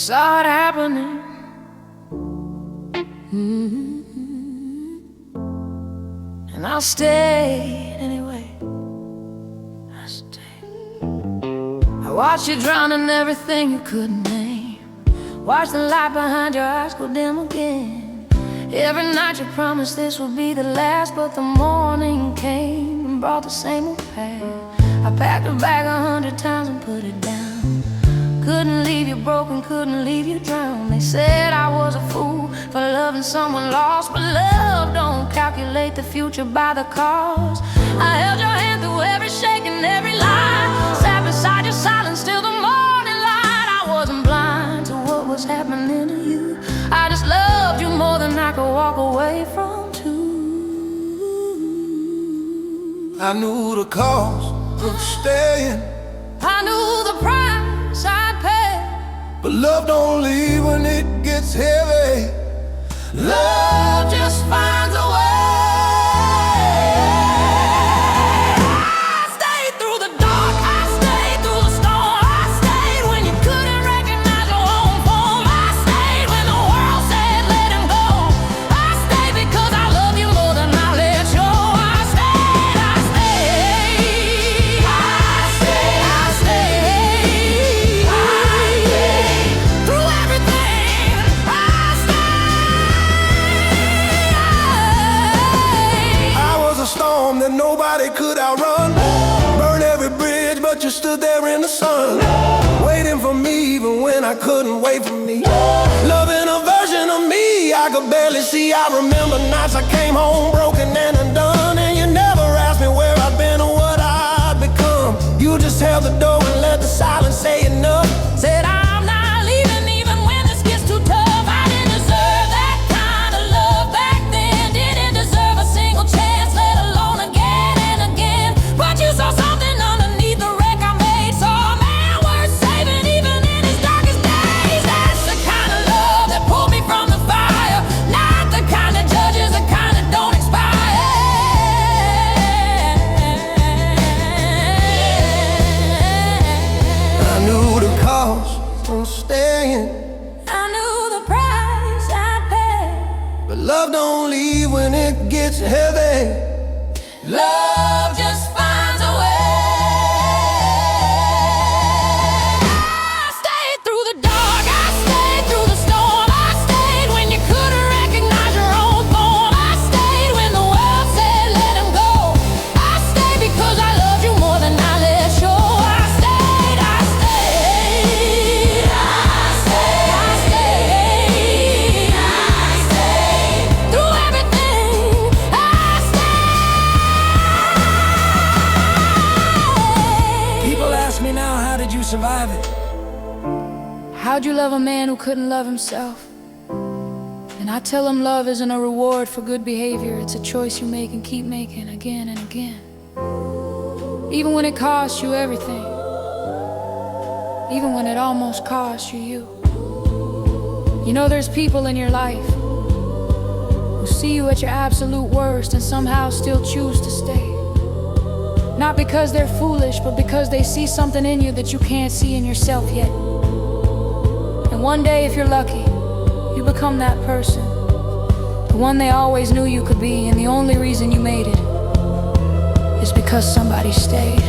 saw it happening. And I'll stay anyway. I stay. I watched you drown in everything you couldn't name. Watch the light behind your eyes go dim again. Every night you promised this would be the last, but the morning came and brought the same old path. I packed a bag 100 times and put it down. Couldn't leave you broken, couldn't leave you drowned. They said I was a fool for loving someone lost, but love don't calculate the future by the cost. I held your hand through every shake and every lie, sat beside your silence till the morning light. I wasn't blind to what was happening to you. I just loved you more than I could walk away from too. I knew the cost of staying, I knew the price I'd pay, but love don't leave when it gets heavy. Love just finds a way. I stayed through the dark, I stayed through the storm. I stayed when you couldn't recognize your own form. I stayed when the world said let him go. I stayed because I love you more than I let you. I stayed, I stayed, I stayed, I stayed, I stayed through everything. I stayed. I was a storm that nobody could outrun. Burn every bridge, but you stood there in the sun, waiting for me even when I couldn't wait for me. Loving a version of me I could barely see. I remember nights I came home broken and undone, and you never asked me where I'd been or what I'd become. You just held the door and let the silence say enough. Said I'm not leaving even when this gets too tough. I didn't deserve that kind of love back then. Didn't deserve a single chance, let alone again and again. But you saw something underneath the wreck I made. Saw a man worth saving even in his darkest days. That's the kind of love that pulled me from the fire, not the kind that judges, the kind that don't expire. I knew the cost of staying, I knew the price I'd pay. but love don't leave when it gets heavy. Love just finds a way. I stayed through the dark, I stayed through the storm. I stayed when you couldn't recognize your own form. I stayed when the world said let him go. I stayed because I loved you more than I let you. I stayed, I stayed, I stayed, I stayed, I stayed through everything. I stayed. People ask me now, how did you survive it? How'd you love a man who couldn't love himself? And I tell him love isn't a reward for good behavior. It's a choice you make and keep making again and again. Even when it costs you everything. Even when it almost costs you you. You know there's people in your life who see you at your absolute worst and somehow still choose to stay. Not because they're foolish, but because they see something in you that you can't see in yourself yet. And one day, if you're lucky, you become that person, the one they always knew you could be. And the only reason you made it is because somebody stayed.